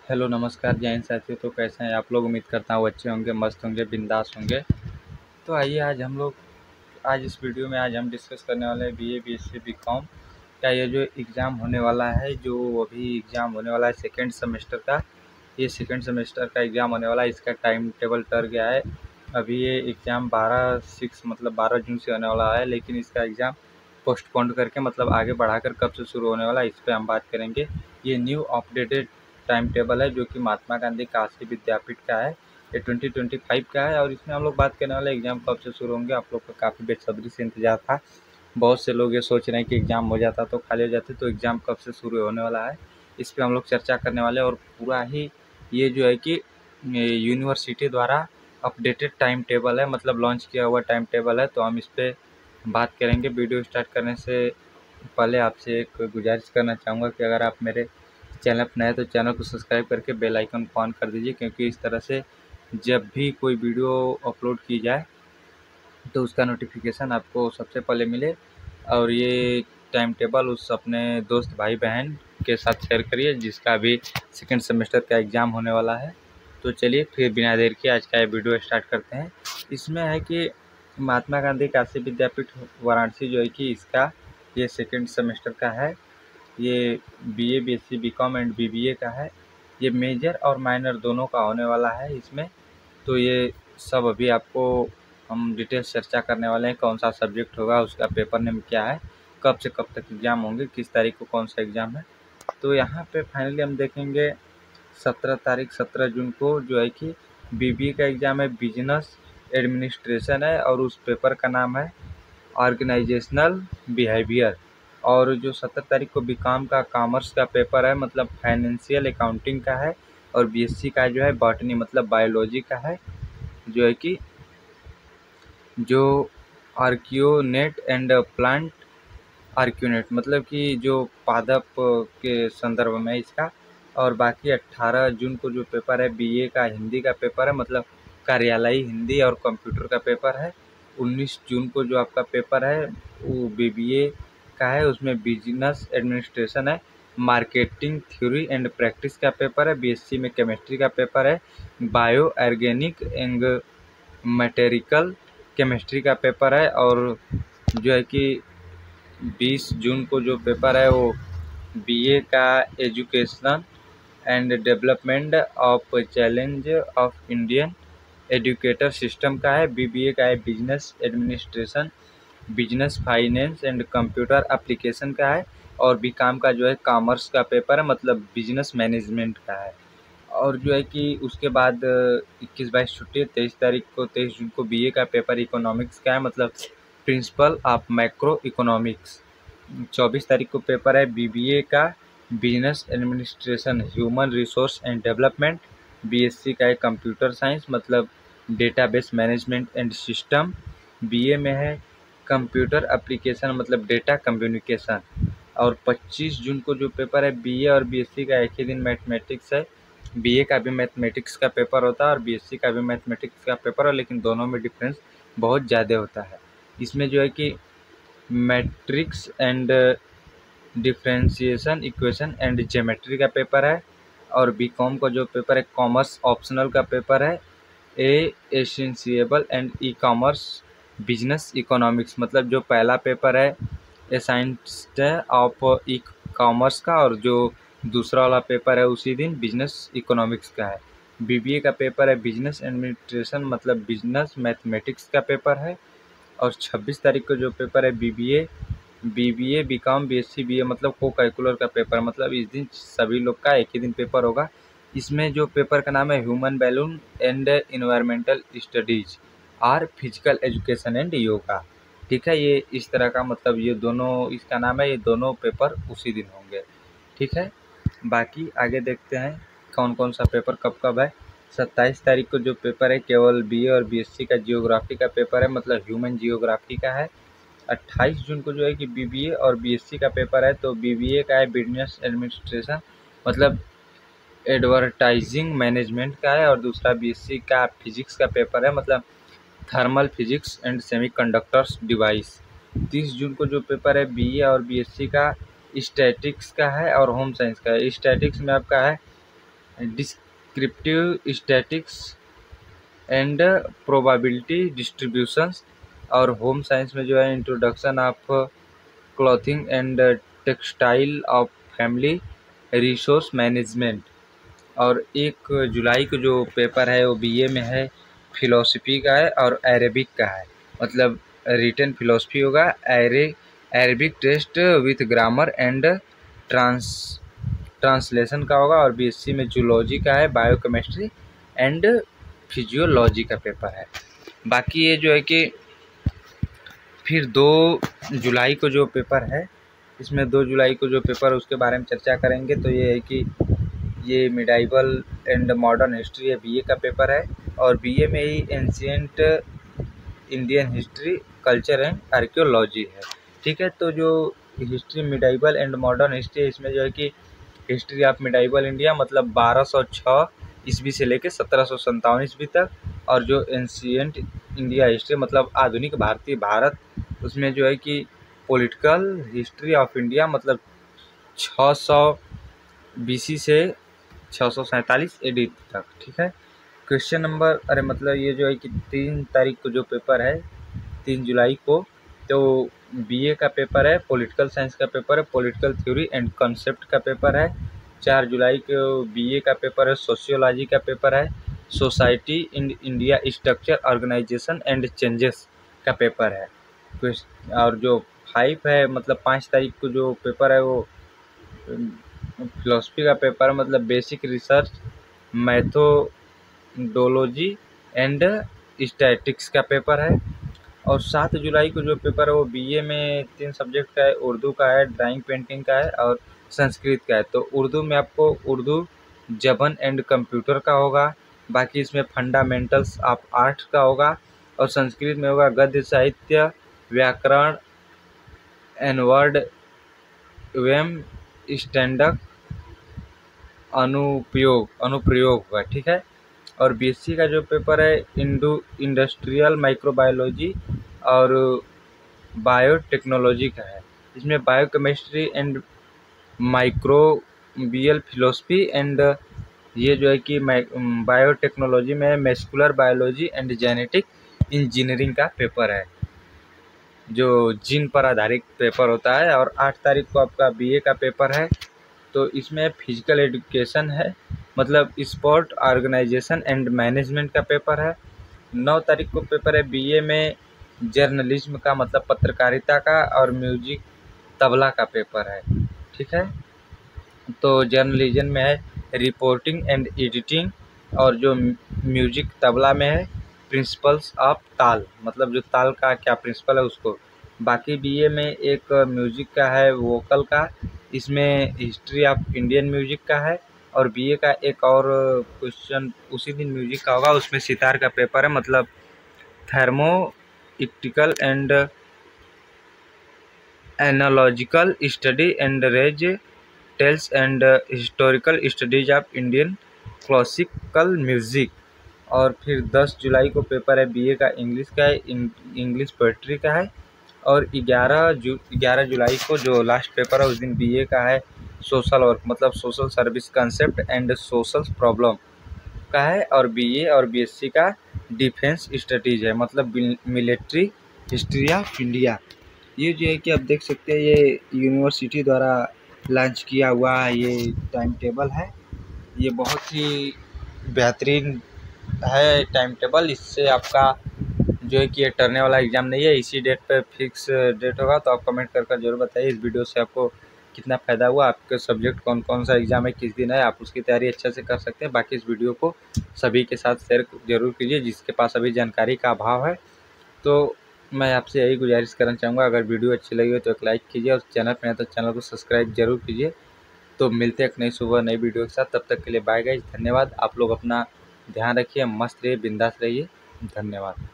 Hello नमस्कार जय हिंद साथियों। तो कैसे हैं आप लोग? उम्मीद करता हूँ अच्छे होंगे, मस्त होंगे, बिंदास होंगे। तो आइए आज इस वीडियो में हम डिस्कस करने वाले हैं बीए बीएससी बीकॉम का ये जो एग्ज़ाम होने वाला है, जो अभी एग्ज़ाम होने वाला है सेकेंड सेमेस्टर का। ये सेकेंड सेमेस्टर का एग्ज़ाम होने वाला है, इसका टाइम टेबल टर गया है। अभी ये एग्ज़ाम 12/6 मतलब 12 जून से होने वाला है, लेकिन इसका एग्ज़ाम पोस्टपोन्ड करके मतलब आगे बढ़ाकर कब से शुरू होने वाला है, इस पर हम बात करेंगे। ये न्यू अपडेटेड टाइम टेबल है जो कि महात्मा गांधी काशी विद्यापीठ का है। ये 2025 का है और इसमें हम लोग बात करने वाले एग्ज़ाम कब से शुरू होंगे। आप लोग का काफ़ी बेसब्री से इंतजार था। बहुत से लोग ये सोच रहे हैं कि एग्ज़ाम हो जाता तो खाली हो जाते, तो एग्ज़ाम कब से शुरू होने वाला है इस पे हम लोग चर्चा करने वाले हैं। और पूरा ही ये जो है कि यूनिवर्सिटी द्वारा अपडेटेड टाइम टेबल है, मतलब लॉन्च किया हुआ टाइम टेबल है, तो हम इस पर बात करेंगे। वीडियो स्टार्ट करने से पहले आपसे एक गुजारिश करना चाहूँगा कि अगर आप मेरे चैनल पर नए तो चैनल को सब्सक्राइब करके बेल आइकन को ऑन कर दीजिए, क्योंकि इस तरह से जब भी कोई वीडियो अपलोड की जाए तो उसका नोटिफिकेशन आपको सबसे पहले मिले। और ये टाइम टेबल उस अपने दोस्त भाई बहन के साथ शेयर करिए जिसका अभी सेकेंड सेमेस्टर का एग्ज़ाम होने वाला है। तो चलिए फिर बिना देर के आज का ये वीडियो स्टार्ट करते हैं। इसमें है कि महात्मा गांधी काशी विद्यापीठ वाराणसी जो है कि इसका ये सेकेंड सेमेस्टर का है। ये BA BSc BCom and BBA का है। ये मेजर और माइनर दोनों का होने वाला है इसमें। तो ये सब अभी आपको हम डिटेल्स चर्चा करने वाले हैं। कौन सा सब्जेक्ट होगा, उसका पेपर नेम क्या है, कब से कब तक एग्ज़ाम होंगे, किस तारीख को कौन सा एग्ज़ाम है। तो यहाँ पे फाइनली हम देखेंगे 17 जून को जो है कि बीबीए का एग्ज़ाम है, बिजनेस एडमिनिस्ट्रेशन है और उस पेपर का नाम है ऑर्गेनाइजेशनल बिहेवियर। और जो 17 तारीख को बीकॉम का कॉमर्स का पेपर है, मतलब फाइनेंशियल अकाउंटिंग का है। और बीएससी का जो है बॉटनी मतलब बायोलॉजी का है, जो है कि जो आर्कियोनेट एंड प्लांट आर्क्यूनेट मतलब कि जो पादप के संदर्भ में इसका। और बाकी 18 जून को जो पेपर है बीए का हिंदी का पेपर है, मतलब कार्यालयी हिंदी और कंप्यूटर का पेपर है। 19 जून को जो आपका पेपर है वो बीबीए का है, उसमें बिजनेस एडमिनिस्ट्रेशन है। मार्केटिंग थ्योरी एंड प्रैक्टिस का पेपर है। बीएससी में केमिस्ट्री का पेपर है। बायो ऑर्गेनिक एंड मटेरिकल केमिस्ट्री का पेपर है। और जो है कि 20 जून को जो पेपर है वो बीए का education and development of challenge of Indian educator system का है। बीबीए का है business administration, business finance and computer application का है। और बीकॉम का जो है कॉमर्स का पेपर है, मतलब बिजनेस मैनेजमेंट का है। और जो है कि उसके बाद 21-22 छुट्टी है। 23 जून को बीए का पेपर इकोनॉमिक्स का है, मतलब प्रिंसिपल ऑफ मैक्रो इकोनॉमिक्स। 24 तारीख को पेपर है बीबीए का business administration human resource and development. BSc का है कंप्यूटर साइंस, मतलब database management and system. BA में है कंप्यूटर एप्लीकेशन, मतलब डेटा कम्युनिकेशन। और 25 जून को जो पेपर है बीए और बीएससी का एक ही दिन मैथमेटिक्स है। बीए का भी मैथमेटिक्स का पेपर होता है और बीएससी का भी मैथमेटिक्स का पेपर है, लेकिन दोनों में डिफरेंस बहुत ज़्यादा होता है। इसमें जो है कि matrix and differentiation equation and geometry का पेपर है। और बीकॉम का जो पेपर है कॉमर्स ऑप्शनल का पेपर है। ए एसेंशियबल and e commerce business economics, मतलब जो पहला पेपर है एसाइंस्ड ऑफ ई कॉमर्स का, और जो दूसरा वाला पेपर है उसी दिन बिजनेस इकोनॉमिक्स का है। बीबीए का पेपर है बिजनेस एडमिनिस्ट्रेशन, मतलब बिजनेस मैथमेटिक्स का पेपर है। और 26 तारीख को जो पेपर है बीबीए बीकॉम बीएससी बीए मतलब को कैलकुलर का पेपर, मतलब इस दिन सभी लोग का एक ही दिन पेपर होगा। इसमें जो पेपर का नाम है human balloon and environmental studies और फिजिकल एजुकेशन एंड योगा। ठीक है, ये इस तरह का मतलब ये दोनों इसका नाम है, ये दोनों पेपर उसी दिन होंगे। ठीक है, बाकी आगे देखते हैं कौन कौन सा पेपर कब कब है। 27 तारीख को जो पेपर है केवल बीए और बीएससी का जियोग्राफी का पेपर है, मतलब ह्यूमन जियोग्राफी का है। 28 जून को जो है कि बीबीए और बीएससी का पेपर है, तो बीबीए का है बिजनेस एडमिनिस्ट्रेशन, मतलब एडवर्टाइजिंग मैनेजमेंट का है। और दूसरा बीएससी का फिजिक्स का पेपर है, मतलब thermal physics and semiconductors device. 30 जून को जो पेपर है बीए और बीएससी का स्टैटिक्स का है और होम साइंस का है। स्टैटिक्स में आपका है descriptive statics and probability distributions. और होम साइंस में जो है introduction of clothing and textile of family resource management. और 1 जुलाई को जो पेपर है वो बीए में है, फिलोसफी का है और अरेबिक का है। मतलब रिटन फिलोसफी होगा, Arabic test with grammar and translation का होगा। और बीएससी में जूलॉजी का है, बायोकेमिस्ट्री एंड फिजियोलॉजी का पेपर है। बाकी ये जो है कि फिर 2 जुलाई को जो पेपर है, इसमें 2 जुलाई को जो पेपर उसके बारे में चर्चा करेंगे। तो ये है कि ये मिडाइवल एंड मॉडर्न हिस्ट्री है, बीए का पेपर है। और बीए में ही ancient Indian history, culture and archaeology है। ठीक है, तो जो history medieval and modern history है, इसमें जो है कि हिस्ट्री ऑफ मिडाइवल इंडिया मतलब 1206 ईस्वी से लेकर 1757 ईस्वी तक। और जो एंशिएंट इंडिया हिस्ट्री मतलब आधुनिक भारतीय भारत, उसमें जो है कि पॉलिटिकल हिस्ट्री ऑफ इंडिया मतलब 600 बीसी से 647 एडी तक। ठीक है, क्वेश्चन नंबर मतलब ये जो है कि 3 तारीख को जो पेपर है, 3 जुलाई को, तो बीए का पेपर है, पॉलिटिकल साइंस का पेपर है, पॉलिटिकल थ्योरी एंड कॉन्सेप्ट का पेपर है। 4 जुलाई को बीए का पेपर है, सोशियोलॉजी का पेपर है, society in India structure organisation and changes का पेपर है। और जो 5 है मतलब 5 तारीख को जो पेपर है वो फिलोसफी का पेपर मतलब basic research, methodology and statics का पेपर है। और 7 जुलाई को जो पेपर है वो बीए में 3 सब्जेक्ट का है, उर्दू का है, ड्राइंग पेंटिंग का है और संस्कृत का है। तो उर्दू में आपको उर्दू जबन एंड कंप्यूटर का होगा। बाकी इसमें फंडामेंटल्स ऑफ आर्ट का होगा। और संस्कृत में होगा गद्य साहित्य, व्याकरण, एनवर्ड एवं स्टैंडर्ड अनुप्रयोग होगा। ठीक है, और बीएससी का जो पेपर है इंडस्ट्रियल माइक्रोबायोलॉजी और बायोटेक्नोलॉजी का है। इसमें biochemistry and microbial philosophy and ये जो है कि बायोटेक्नोलॉजी में muscular biology and genetic engineering का पेपर है, जो जीन पर आधारित पेपर होता है। और 8 तारीख को आपका बीए का पेपर है, तो इसमें फिजिकल एजुकेशन है मतलब स्पोर्ट ऑर्गेनाइजेशन एंड मैनेजमेंट का पेपर है। 9 तारीख को पेपर है बीए में जर्नलिज्म का मतलब पत्रकारिता का और म्यूजिक तबला का पेपर है। ठीक है, तो जर्नलिज्म में है रिपोर्टिंग एंड एडिटिंग। और जो म्यूजिक तबला में है प्रिंसिपल्स ऑफ ताल मतलब जो ताल का क्या प्रिंसिपल है उसको। बाकी बीए में एक म्यूजिक का है वोकल का, इसमें हिस्ट्री ऑफ इंडियन म्यूजिक का है। और बीए का एक और क्वेश्चन उसी दिन म्यूजिक का होगा, उसमें सितार का पेपर है मतलब थर्मो इक्टिकल एंड एनालॉजिकल स्टडी एंड रेज टेल्स and historical studies of Indian classical music. और फिर 10 जुलाई को पेपर है बीए का इंग्लिश का है, इंग्लिश पोइट्री का है। और 11 जुलाई को जो लास्ट पेपर है उस दिन बीए का है सोशल वर्क मतलब social service concept and social problem का है। और बीए और बीएससी का डिफेंस स्टडीज है मतलब मिलिट्री हिस्ट्री ऑफ इंडिया। ये जो है कि आप देख सकते हैं ये यूनिवर्सिटी द्वारा लॉन्च किया हुआ ये टाइम टेबल है, ये बहुत ही बेहतरीन है टाइम टेबल। इससे आपका जो है कि ये टरने वाला एग्ज़ाम नहीं है, इसी डेट पे फिक्स डेट होगा। तो आप कमेंट कर ज़रूर बताइए इस वीडियो से आपको कितना फ़ायदा हुआ, आपके सब्जेक्ट कौन कौन सा एग्ज़ाम है, किस दिन है, आप उसकी तैयारी अच्छे से कर सकते हैं। बाकी इस वीडियो को सभी के साथ शेयर ज़रूर कीजिए जिसके पास अभी जानकारी का अभाव है। तो मैं आपसे यही गुजारिश करना चाहूँगा, अगर वीडियो अच्छी लगी हो तो एक लाइक कीजिए और चैनल पर है तो चैनल को सब्सक्राइब जरूर कीजिए। तो मिलते हैं एक नई सुबह नई वीडियो के साथ, तब तक के लिए बाय गाइस, धन्यवाद। आप लोग अपना ध्यान रखिए, मस्त रहिए, बिंदास रहिए, धन्यवाद।